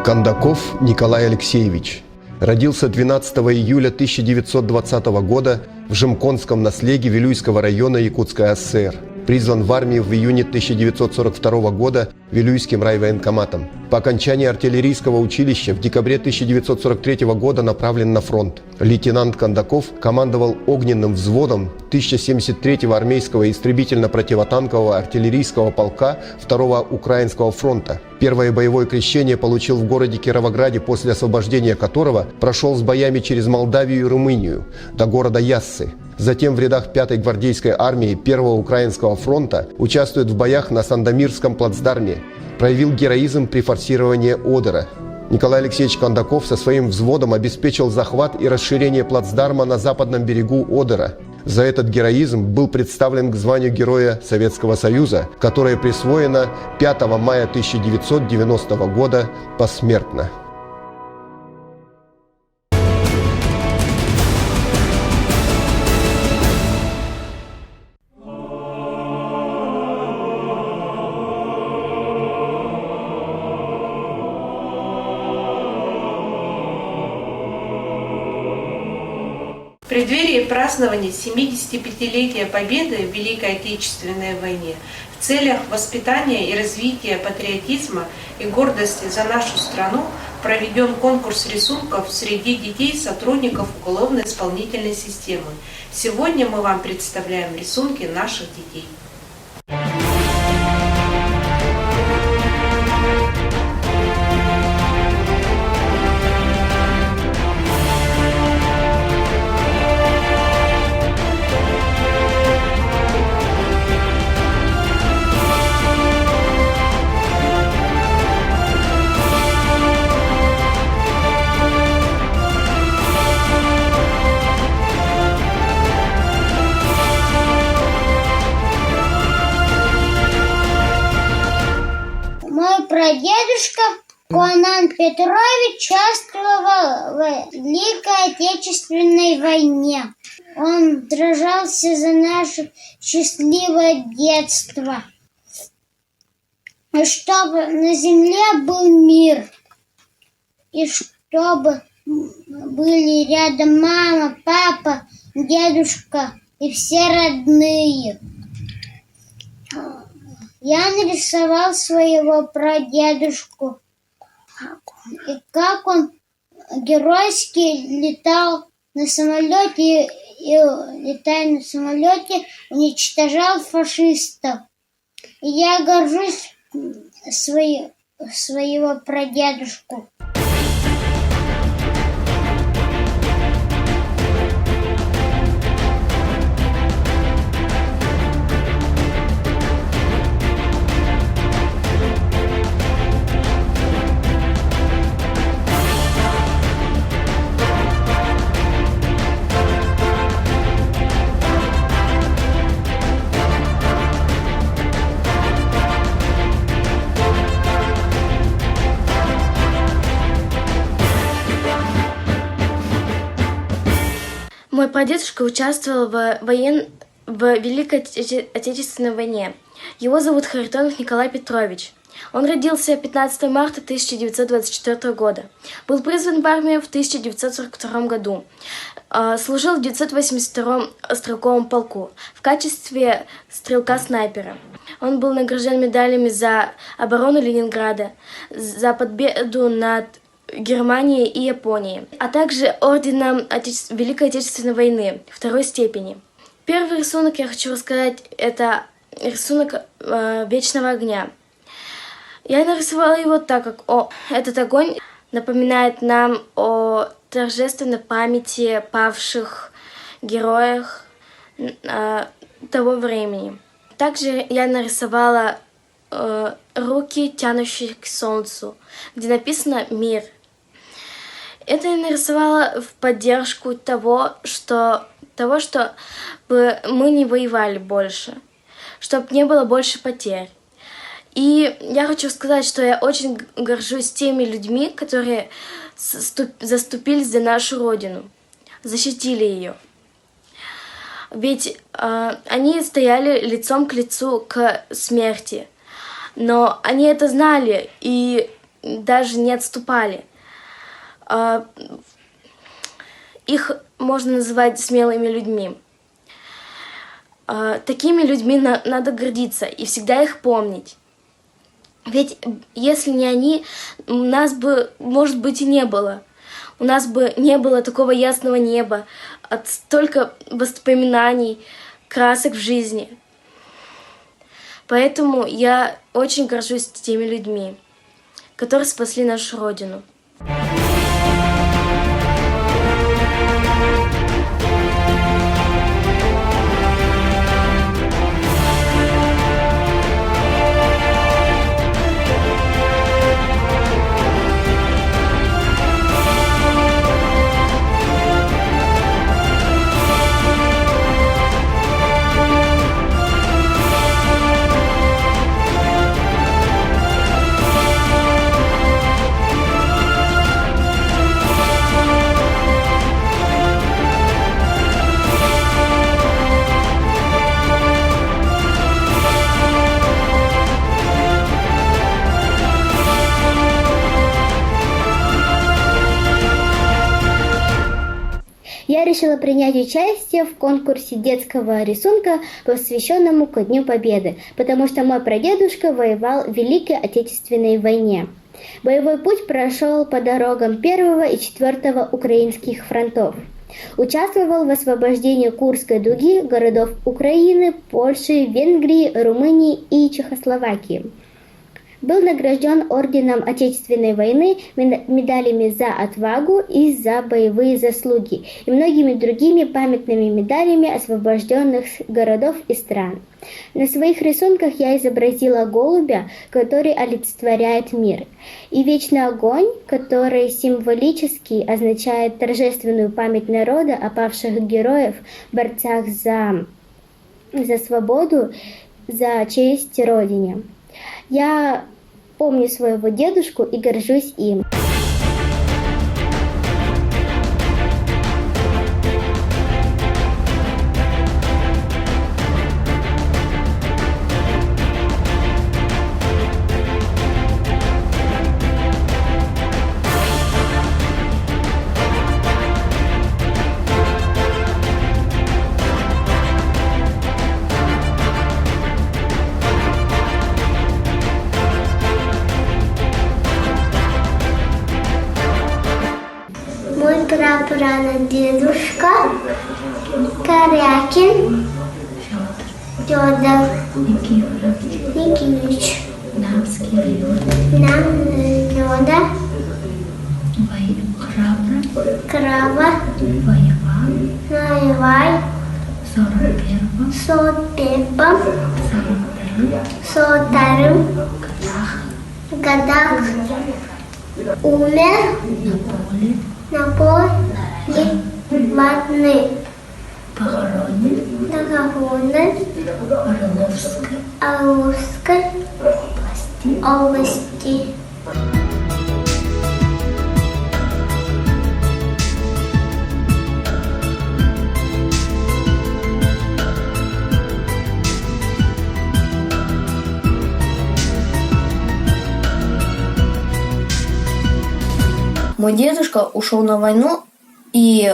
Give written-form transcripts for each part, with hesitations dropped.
Кондаков Николай Алексеевич. Родился 12 июля 1920 года в Жемконском наследии Вилюйского района Якутской ССР. Призван в армию в июне 1942 года Вилюйским райвоенкоматом. По окончании артиллерийского училища в декабре 1943 года направлен на фронт. Лейтенант Кондаков командовал огненным взводом 1073-го армейского истребительно-противотанкового артиллерийского полка 2-го Украинского фронта. Первое боевое крещение получил в городе Кировограде, после освобождения которого прошел с боями через Молдавию и Румынию до города Яссы. Затем в рядах 5-й гвардейской армии 1-го Украинского фронта участвует в боях на Сандомирском плацдарме. Проявил героизм при форсировании Одера. Николай Алексеевич Кондаков со своим взводом обеспечил захват и расширение плацдарма на западном берегу Одера. За этот героизм был представлен к званию Героя Советского Союза, которое присвоено 5 мая 1990 года посмертно. В преддверии празднования 75-летия Победы в Великой Отечественной войне в целях воспитания и развития патриотизма и гордости за нашу страну проведен конкурс рисунков среди детей сотрудников уголовно-исполнительной системы. Сегодня мы вам представляем рисунки наших детей. Мой прадедушка Конан Петрович участвовал в Великой Отечественной войне. Он сражался за наше счастливое детство. И чтобы на земле был мир. И чтобы были рядом мама, папа, дедушка и все родные. Я нарисовал своего прадедушку, и как он геройски летал на самолете и летая на самолете, уничтожал фашистов. И я горжусь своего прадедушку. Мой прадедушка участвовал в Великой Отечественной войне. Его зовут Харитонов Николай Петрович. Он родился 15 марта 1924 года. Был призван в армию в 1942 году. Служил в 982-м стрелковом полку в качестве стрелка-снайпера. Он был награжден медалями за оборону Ленинграда, за победу над Германии и Японии, а также орденом Великой Отечественной войны второй степени. Первый рисунок я хочу рассказать, это рисунок вечного огня. Я нарисовала его так как этот огонь напоминает нам о торжественной памяти павших героях того времени. Также я нарисовала руки, тянущие к солнцу, где написано «Мир». Это я нарисовала в поддержку того, чтобы мы не воевали больше, чтобы не было больше потерь. И я хочу сказать, что я очень горжусь теми людьми, которые заступились за нашу Родину, защитили ее. Ведь они стояли лицом к лицу к смерти, но они это знали и даже не отступали. Их можно называть смелыми людьми. Такими людьми надо гордиться и всегда их помнить. Ведь если не они, нас бы, может быть, и не было. У нас бы не было такого ясного неба, столько воспоминаний, красок в жизни. Поэтому я очень горжусь теми людьми, которые спасли нашу Родину. Я решила принять участие в конкурсе детского рисунка, посвященному ко Дню Победы, потому что мой прадедушка воевал в Великой Отечественной войне. Боевой путь прошел по дорогам 1 и 4 украинских фронтов. Участвовал в освобождении Курской дуги, городов Украины, Польши, Венгрии, Румынии и Чехословакии. Был награжден орденом Отечественной войны, медалями за отвагу и за боевые заслуги и многими другими памятными медалями освобожденных городов и стран. На своих рисунках я изобразила голубя, который олицетворяет мир, и вечный огонь, который символически означает торжественную память народа о павших героев, борцах за свободу, за честь Родине. Я помню своего дедушку и горжусь им. Мой прапрадедушка Корякин Федор Никифорович. Нам Федор храбро воевал в 41 годах умер на поле войны. Похоронен в Орловской области. Мой дедушка ушел на войну и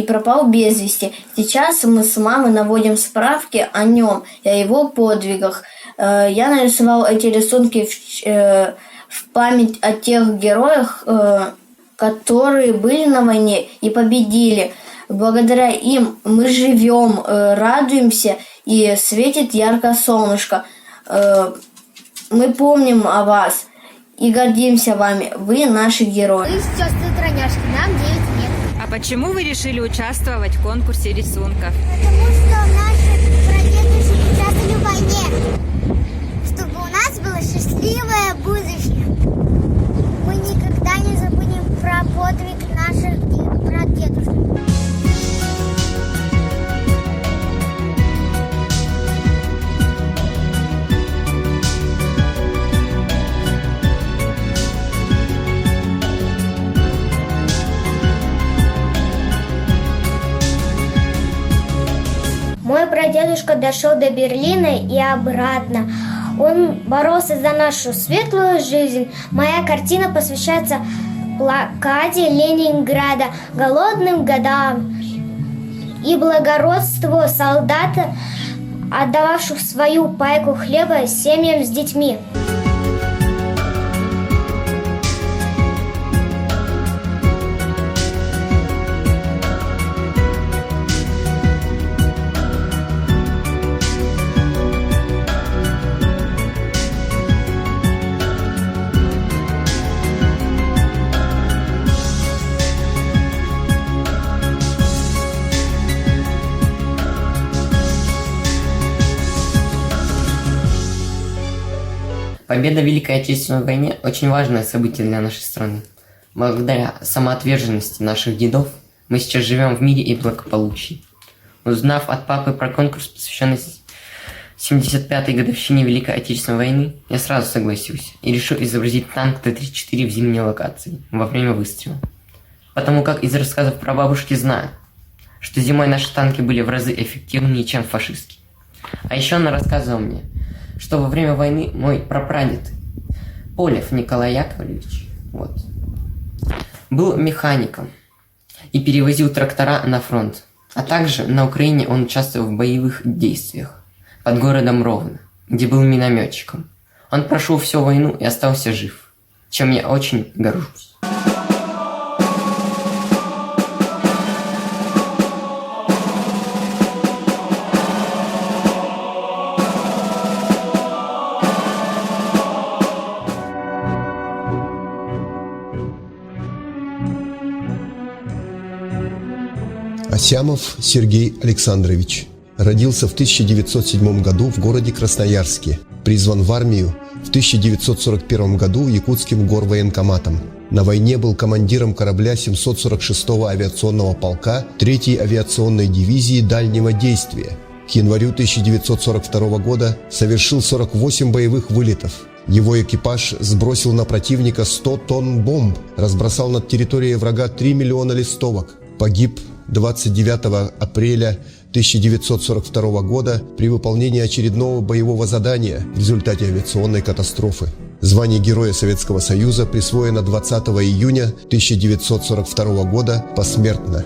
пропал без вести. Сейчас мы с мамой наводим справки о нем и о его подвигах. Я нарисовал эти рисунки в память о тех героях, которые были на войне и победили. Благодаря им мы живем, радуемся и светит ярко солнышко. Мы помним о вас и гордимся вами. Вы наши герои. Мы сестры-тройняшки, нам 9 лет. А почему вы решили участвовать в конкурсе рисунков? Потому что наши прадедушки участвовали в войне, чтобы у нас было счастливое будущее. Мы никогда не забудем про подвиг наших прадедушек. Мой прадедушка дошел до Берлина и обратно. Он боролся за нашу светлую жизнь. Моя картина посвящается блокаде Ленинграда, голодным годам и благородству солдата, отдававших свою пайку хлеба семьям с детьми. Победа в Великой Отечественной войне – очень важное событие для нашей страны. Благодаря самоотверженности наших дедов мы сейчас живем в мире и благополучии. Узнав от папы про конкурс, посвященный 75-й годовщине Великой Отечественной войны, я сразу согласился и решил изобразить танк Т-34 в зимней локации во время выстрела. Потому как из рассказов про бабушки знаю, что зимой наши танки были в разы эффективнее, чем фашистские. А еще она рассказывала мне, что во время войны мой прапрадед Полев Николай Яковлевич был механиком и перевозил трактора на фронт. А также на Украине он участвовал в боевых действиях под городом Ровно, где был минометчиком. Он прошел всю войну и остался жив, чем я очень горжусь. Асямов Сергей Александрович. Родился в 1907 году в городе Красноярске. Призван в армию в 1941 году якутским горвоенкоматом. На войне был командиром корабля 746-го авиационного полка 3-й авиационной дивизии дальнего действия. К январю 1942 года совершил 48 боевых вылетов. Его экипаж сбросил на противника 100 тонн бомб, разбросал над территорией врага 3 миллиона листовок. Погиб 29 апреля 1942 года при выполнении очередного боевого задания в результате авиационной катастрофы. Звание Героя Советского Союза присвоено 20 июня 1942 года посмертно.